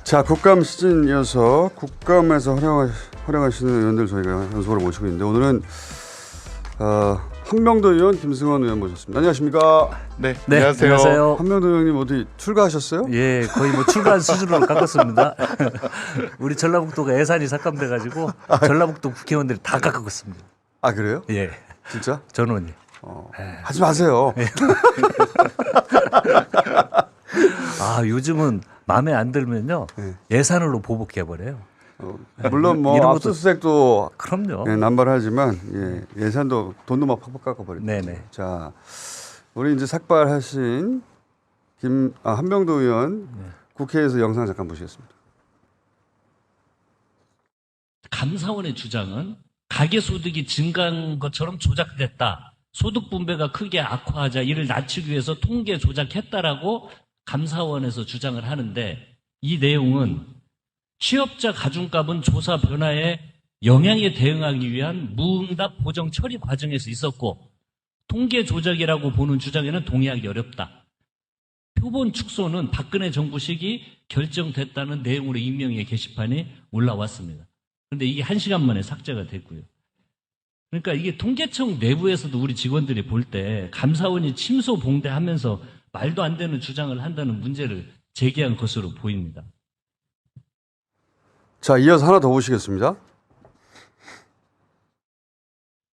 자, 국감 시즌이어서 국감에서 활약하시는 의원들 저희가 연속으로 모시고 있는데 오늘은 한명도 의원, 김승원 의원 모셨습니다. 안녕하십니까? 네, 안녕하세요. 한명도 의원님 어디 출가하셨어요? 예, 거의 뭐 출간 수준으로 깎았습니다. 우리 전라북도가 예산이 삭감돼가지고 전라북도 국회의원들이 다 깎았습니다. 아, 그래요? 예, 진짜? 전원이. 하지 마세요. 아, 요즘은 마음에 안 들면요 예산으로 보복해버려요. 물론 뭐 이런 것도- 압수수색도 그럼요. 남발하지만 예산도 돈도 막 팍팍 깎아버리고. 네네. 자, 우리 이제 삭발하신 한명도 의원 국회에서 영상 잠깐 보시겠습니다. 감사원의 주장은 가계소득이 증가한 것처럼 조작됐다. 소득 분배가 크게 악화하자 이를 낮추기 위해서 통계 조작했다라고 감사원에서 주장을 하는데 이 내용은 취업자 가중값은 조사 변화에 영향에 대응하기 위한 무응답 보정 처리 과정에서 있었고 통계 조작이라고 보는 주장에는 동의하기 어렵다. 표본 축소는 박근혜 정부 시기 결정됐다는 내용으로 익명의 게시판이 올라왔습니다. 그런데 이게 1시간 만에 삭제가 됐고요. 그러니까 이게 통계청 내부에서도 우리 직원들이 볼 때 감사원이 침소봉대하면서 말도 안 되는 주장을 한다는 문제를 제기한 것으로 보입니다. 자, 이어서 하나 더 보시겠습니다.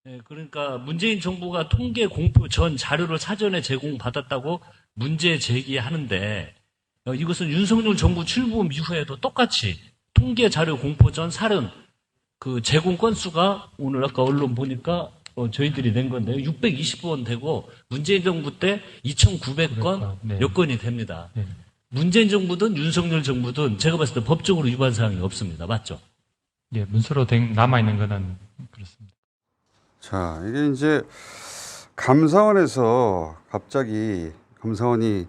네, 그러니까 문재인 정부가 통계 공표 전 자료를 사전에 제공받았다고 문제 제기하는데 이것은 윤석열 정부 출범 이후에도 똑같이 통계 자료 공포 전 살은 그 제공 건수가 오늘 아까 언론 보니까 저희들이 낸 건데요. 620건 되고 문재인 정부 때 2,900건 네. 몇 건이 됩니다. 네. 문재인 정부든 윤석열 정부든 제가 봤을 때 법적으로 위반 사항이 없습니다. 맞죠? 예, 문서로 남아 있는 거는 그렇습니다. 자, 이게 이제 감사원에서 갑자기 감사원이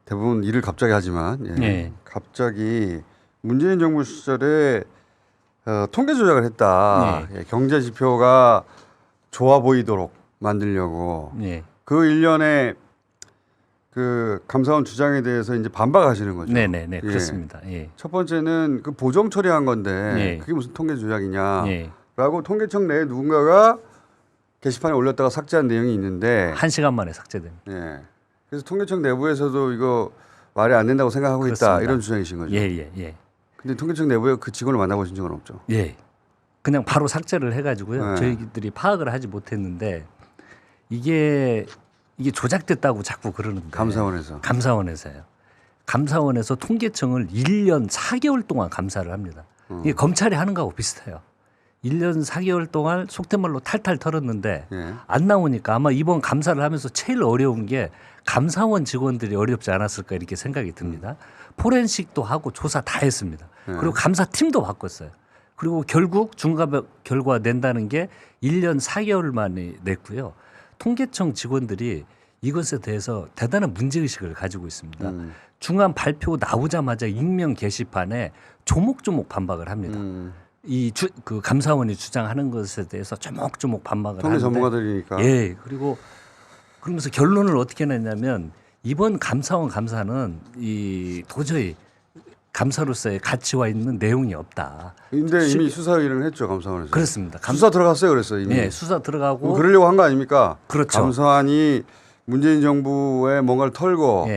대부분 일을 갑자기 하지만 갑자기 문재인 정부 시절에 통계 조작을 했다. 경제 지표가 좋아 보이도록 만들려고 그 일련의 그 감사원 주장에 대해서 이제 반박하시는 거죠. 네네네, 그렇습니다. 예. 첫 번째는 그 보정 처리한 건데 그게 무슨 통계 조작이냐라고 통계청 내에 누군가가 게시판에 올렸다가 삭제한 내용이 있는데 1시간 만에 삭제됩니다. 그래서 통계청 내부에서도 이거 말이 안 된다고 생각하고 그렇습니다. 있다 이런 주장이신 거죠. 예. 근데 통계청 내부에 그 직원을 만나보신 적은 없죠. 예. 그냥 바로 삭제를 해가지고요. 네. 저희들이 파악을 하지 못했는데 이게 조작됐다고 자꾸 그러는데. 감사원에서요. 감사원에서 통계청을 1년 4개월 동안 감사를 합니다. 이게 검찰이 하는 거하고 비슷해요. 1년 4개월 동안 속된 말로 탈탈 털었는데 안 나오니까 아마 이번 감사를 하면서 제일 어려운 게 감사원 직원들이 어렵지 않았을까 이렇게 생각이 듭니다. 포렌식도 하고 조사 다 했습니다. 그리고 감사팀도 바꿨어요. 그리고 결국 중간 결과 낸다는 게 1년 4개월 만에 냈고요. 통계청 직원들이 이것에 대해서 대단한 문제의식을 가지고 있습니다. 중간 발표 나오자마자 익명 게시판에 조목조목 반박을 합니다. 그 감사원이 주장하는 것에 대해서 조목조목 반박을 하는데 통계 전문가들이니까. 예. 그리고 그러면서 결론을 어떻게 냈냐면 이번 감사원 감사는 도저히 감사로서의 가치와 있는 내용이 없다. 근데 이미 수사 의뢰를 했죠, 감사원에서. 그렇습니다. 수사 들어갔어요, 그랬어요, 이미. 예, 수사 들어가고 그러려고 한 거 아닙니까? 그렇죠. 감사원이 문재인 정부의 뭔가를 털고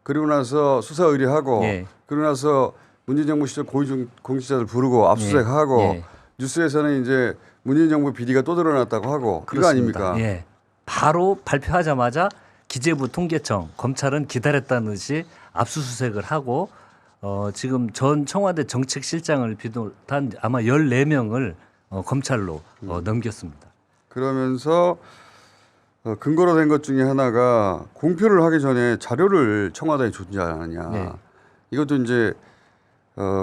그리고 나서 수사 의뢰하고 그리고 나서 문재인 정부 시절 고위 공직자들 부르고 압수수색하고 뉴스에서는 이제 문재인 정부 비리가 또 드러났다고 하고 그렇습니다. 이거 아닙니까? 예. 바로 발표하자마자 기재부 통계청 검찰은 기다렸다는 듯이 압수수색을 하고 지금 전 청와대 정책실장을 비롯한 아마 14명을 검찰로 넘겼습니다. 그러면서 근거로 된 것 중에 하나가 공표를 하기 전에 자료를 청와대에 줬지 않았냐. 이것도 이제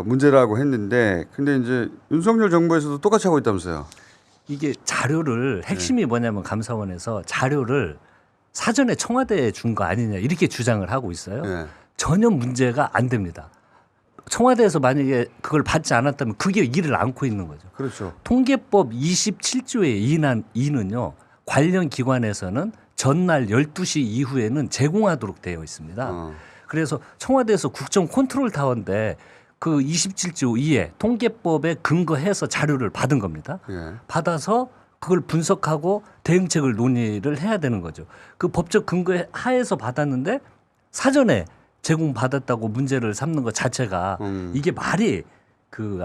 문제라고 했는데 근데 이제 윤석열 정부에서도 똑같이 하고 있다면서요. 이게 자료를 핵심이 뭐냐면 감사원에서 자료를 사전에 청와대에 준 거 아니냐 이렇게 주장을 하고 있어요. 전혀 문제가 안 됩니다. 청와대에서 만약에 그걸 받지 않았다면 그게 일을 안고 있는 거죠. 그렇죠. 통계법 27조의 2는요. 관련 기관에서는 전날 12시 이후에는 제공하도록 되어 있습니다. 그래서 청와대에서 국정 컨트롤 타워인데 그 27조 2에 통계법에 근거해서 자료를 받은 겁니다. 예. 받아서 그걸 분석하고 대응책을 논의를 해야 되는 거죠. 그 법적 근거 하에서 받았는데 사전에 제공받았다고 문제를 삼는 것 자체가 이게 말이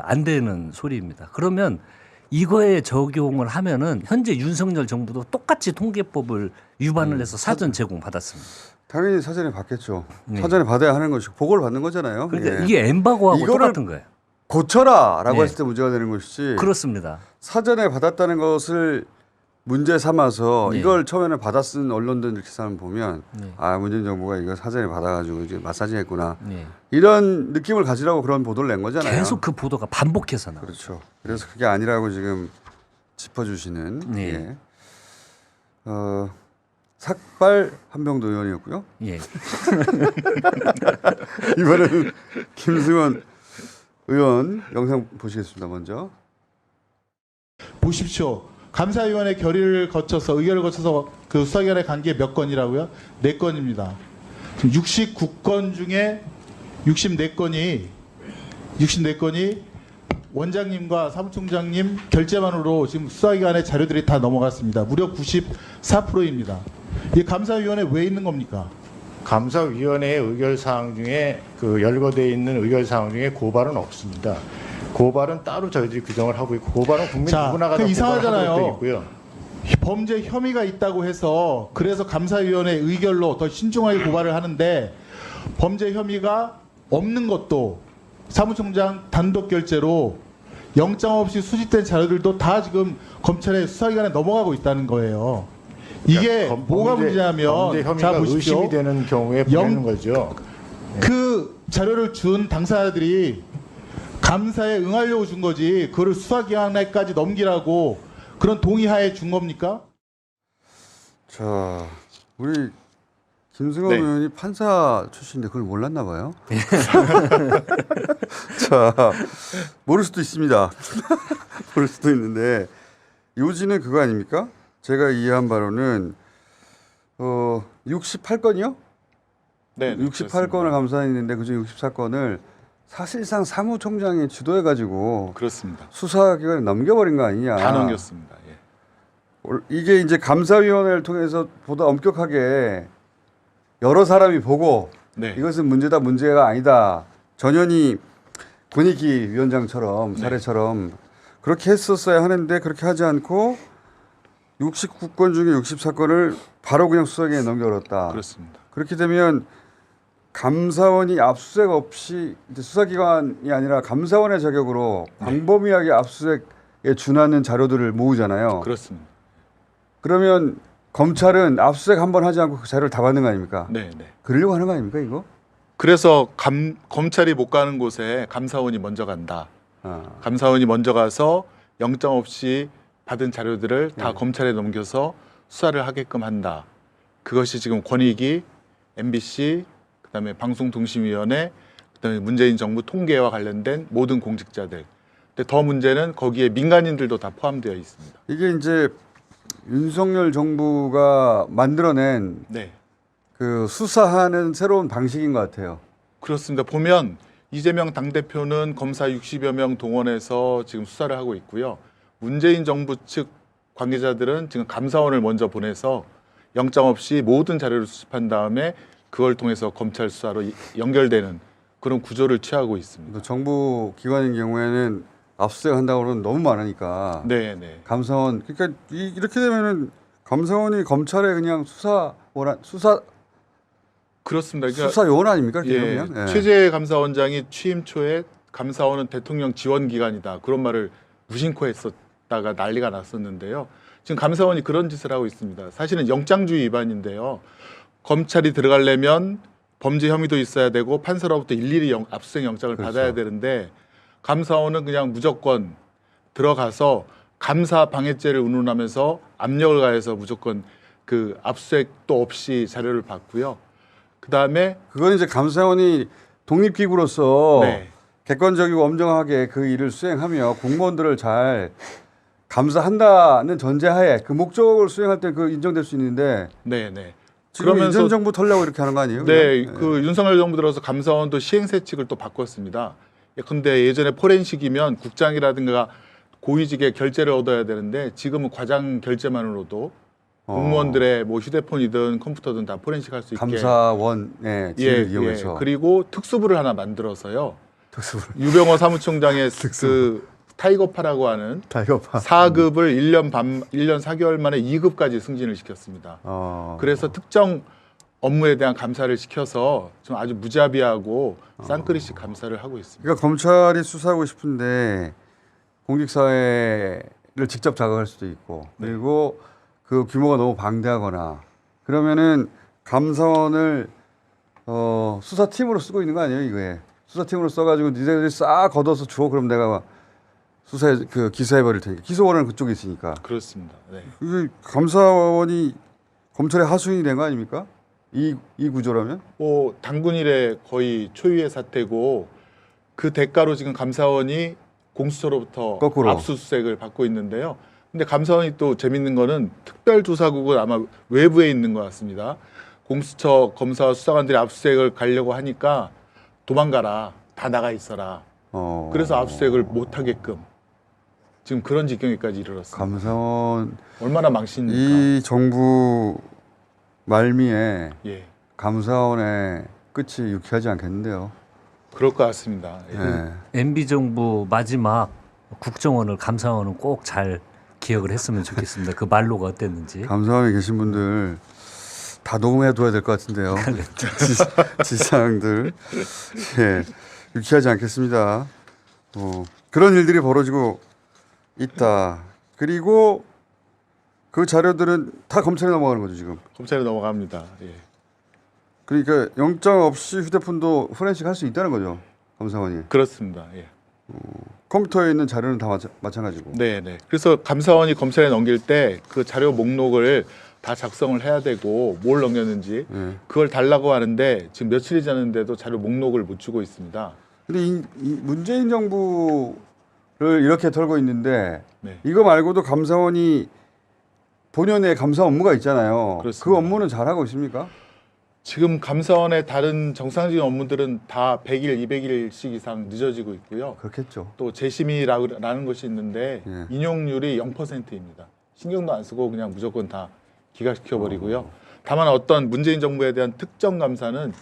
안 되는 소리입니다. 그러면 이거에 적용을 하면은 현재 윤석열 정부도 똑같이 통계법을 위반을 해서 사전 제공받았습니다. 당연히 사전에 받겠죠. 네. 사전에 받아야 하는 것이고 보고를 받는 거잖아요. 그러니까 예. 이게 엠바고하고 이거를 똑같은 거예요. 고쳐라라고 네. 했을 때 문제가 되는 것이지. 그렇습니다. 사전에 받았다는 것을 문제 삼아서 네. 이걸 처음에는 받아쓴 언론들 기사를 보면 네. 아 문재인 정부가 이거 사전에 받아가지고 이제 마사지했구나 네. 이런 느낌을 가지라고 그런 보도를 낸 거잖아요. 계속 그 보도가 반복해서 나와요. 그렇죠. 그래서 그게 아니라고 지금 짚어주시는 네. 예. 삭발 한병도 의원이었고요. 예. 이번에는 김승원 의원 영상 보시겠습니다. 먼저. 보십시오. 감사위원회 결의를 거쳐서 의결을 거쳐서 그 수사기관에 간 게 몇 건이라고요? 4건입니다. 지금 69건 중에 64건이 원장님과 사무총장님 결재만으로 지금 수사기관의 자료들이 다 넘어갔습니다. 무려 94%입니다. 이 감사위원회 왜 있는 겁니까? 감사위원회의 의결사항 중에 그 열거되어 있는 의결사항 중에 고발은 없습니다. 고발은 따로 저희들이 규정을 하고 있고 고발은 국민 자, 누구나가 그 다 이상하잖아요. 고발하도록 되어 있고요. 범죄 혐의가 있다고 해서 그래서 감사위원회 의결로 더 신중하게 고발을 하는데 범죄 혐의가 없는 것도 사무총장 단독 결재로 영장 없이 수집된 자료들도 다 지금 검찰의 수사기관에 넘어가고 있다는 거예요. 이게 그러니까 뭐가 문제냐면 범죄 혐의가 자 보십시오. 의심이 되는 경우에 보내는 거죠. 그 자료를 준 당사자들이 감사에 응하려고 준 거지 그거를 수사기관에까지 넘기라고 그런 동의하에 준 겁니까? 자, 우리 김승원 네. 의원이 판사 출신인데 그걸 몰랐나 봐요. 자, 모를 수도 있습니다. 모를 수도 있는데 요지는 그거 아닙니까? 제가 이해한 바로는 68건이요? 네, 68건을 감사했는데 그중 64건을 사실상 사무총장이 주도해가지고 그렇습니다. 수사기관에 넘겨버린 거 아니냐. 다 넘겼습니다. 예. 이게 이제 감사위원회를 통해서 보다 엄격하게 여러 사람이 보고 네. 이것은 문제가 아니다. 전현희 권익위 위원장처럼 네. 사례처럼 그렇게 했었어야 하는데 그렇게 하지 않고 69건 중에 64건을 바로 그냥 수사기관에 넘겨버렸다. 그렇습니다. 그렇게 되면 감사원이 압수수색 없이 이제 수사기관이 아니라 감사원의 자격으로 광범위하게 압수수색에 준하는 자료들을 모으잖아요. 그렇습니다. 그러면 검찰은 압수수색 한 번 하지 않고 그 자료를 다 받는 거 아닙니까? 네, 네. 그러려고 하는 거 아닙니까 이거? 그래서 검찰이 못 가는 곳에 감사원이 먼저 간다. 감사원이 먼저 가서 영장 없이 받은 자료들을 다 네. 검찰에 넘겨서 수사를 하게끔 한다. 그것이 지금 권익위, MBC, 그다음에 방송통신위원회, 그다음에 문재인 정부 통계와 관련된 모든 공직자들. 근데 더 문제는 거기에 민간인들도 다 포함되어 있습니다. 이게 이제 윤석열 정부가 만들어낸 네. 그 수사하는 새로운 방식인 것 같아요. 그렇습니다. 보면 이재명 당대표는 검사 60여 명 동원해서 지금 수사를 하고 있고요. 문재인 정부 측 관계자들은 지금 감사원을 먼저 보내서 영장 없이 모든 자료를 수집한 다음에 그걸 통해서 검찰 수사로 연결되는 그런 구조를 취하고 있습니다. 정부 기관인 경우에는 압수수색 한다고는 너무 많으니까 네, 네. 감사원 그러니까 이렇게 되면은 감사원이 검찰에 그냥 수사 그렇습니다. 그러니까 수사요원 아닙니까? 이렇게 예, 되면? 예. 최재 감사원장이 취임 초에 감사원은 대통령 지원 기관이다 그런 말을 무심코 했었다가 난리가 났었는데요. 지금 감사원이 그런 짓을 하고 있습니다. 사실은 영장주의 위반인데요. 검찰이 들어가려면 범죄 혐의도 있어야 되고 판사로부터 일일이 압수수색 영장을 그렇죠. 받아야 되는데 감사원은 그냥 무조건 들어가서 감사 방해죄를 운운하면서 압력을 가해서 무조건 그 압수수색도 없이 자료를 받고요. 그다음에 그건 이제 감사원이 독립기구로서 네. 객관적이고 엄정하게 그 일을 수행하며 공무원들을 잘 감사한다는 전제하에 그 목적을 수행할 때 그 인정될 수 있는데 네, 네. 지금 그러면서 이전 정부 털려고 이렇게 하는 거 아니에요? 네, 그냥? 그 윤석열 정부 들어서 감사원도 시행세칙을 또 바꿨습니다. 근데 예전에 포렌식이면 국장이라든가 고위직의 결재를 얻어야 되는데 지금은 과장 결재만으로도 공무원들의 뭐 휴대폰이든 컴퓨터든 다 포렌식 할 수 있게 감사원의 지위를 이용해서 그리고 특수부를 하나 만들어서요. 특수부 유병호 사무총장의 그 타이거파라고 하는 타이거파 4급을 1년 4개월 만에 2급까지 승진을 시켰습니다. 그래서 특정 업무에 대한 감사를 시켜서 좀 아주 무자비하고 쌍끌이식 감사를 하고 있습니다. 그러니까 검찰이 수사하고 싶은데 공직사회를 직접 자극할 수도 있고 그리고 그 규모가 너무 방대하거나 그러면은 감사원을 수사팀으로 쓰고 있는 거 아니에요 이거에 수사팀으로 써가지고 니네들이 싹 걷어서 줘 그럼 내가 수사해 그 기소해 버릴 테니까 기소원은 그쪽에 있으니까 그렇습니다. 네. 이게 감사원이 검찰의 하수인이 된 거 아닙니까? 이 구조라면? 뭐 당군일의 거의 초유의 사태고 그 대가로 지금 감사원이 공수처로부터 거꾸로. 압수수색을 받고 있는데요. 근데 감사원이 또 재밌는 거는 특별조사국은 아마 외부에 있는 것 같습니다. 공수처 검사와 수사관들이 압수수색을 가려고 하니까 도망가라, 다 나가 있어라. 그래서 압수수색을 못 하게끔 지금 그런 지경에까지 이르렀습니다. 감사원 얼마나 망신입니까? 이 정부 말미에 예, 감사원의 끝이 유쾌하지 않겠는데요. 그럴 것 같습니다. 예. 네. MB 정부 마지막 국정원을 감사원은 꼭 잘 기억을 했으면 좋겠습니다. 그 말로가 어땠는지. 감사원에 계신 분들 다 녹음해 둬야 될 것 같은데요. 지사항들. 예, 유쾌하지 않겠습니다. 그런 일들이 벌어지고 있다. 그리고 그 자료들은 다 검찰에 넘어가는 거죠 지금. 검찰에 넘어갑니다. 예. 그러니까 영장 없이 휴대폰도 포렌식 할 수 있다는 거죠 감사원이. 그렇습니다. 예. 컴퓨터에 있는 자료는 다 마찬가지고. 네, 네. 그래서 감사원이 검찰에 넘길 때 그 자료 목록을 다 작성을 해야 되고 뭘 넘겼는지 그걸 달라고 하는데 지금 며칠이 지났는데도 자료 목록을 못 주고 있습니다. 근데 이 문재인 정부를 이렇게 털고 있는데 네. 이거 말고도 감사원이 본연의 감사 업무가 있잖아요. 그렇습니다. 그 업무는 잘하고 있습니까? 지금 감사원의 다른 정상적인 업무들은 다 100일, 200일씩 이상 늦어지고 있고요. 그렇겠죠. 또 재심이라는 것이 있는데 예. 인용률이 0%입니다. 신경도 안 쓰고 그냥 무조건 다 기각시켜버리고요. 다만 어떤 문재인 정부에 대한 특정 감사는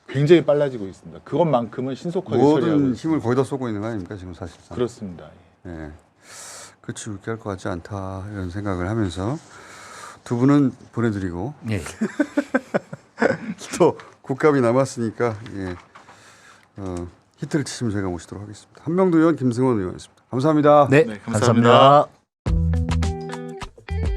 굉장히 빨라지고 있습니다. 그것만큼은 신속하게 처리하고 모든 있습니다. 힘을 거기다 쏘고 있는 거 아닙니까 지금 사실상. 그렇습니다. 예. 그렇지 유쾌할 것 같지 않다 이런 생각을 하면서 두 분은 보내드리고 예. 또 국감이 남았으니까 예. 히트를 치시면 저희가 모시도록 하겠습니다. 한명도 의원, 김승원 의원이었습니다. 감사합니다. 네, 네, 감사합니다. 감사합니다.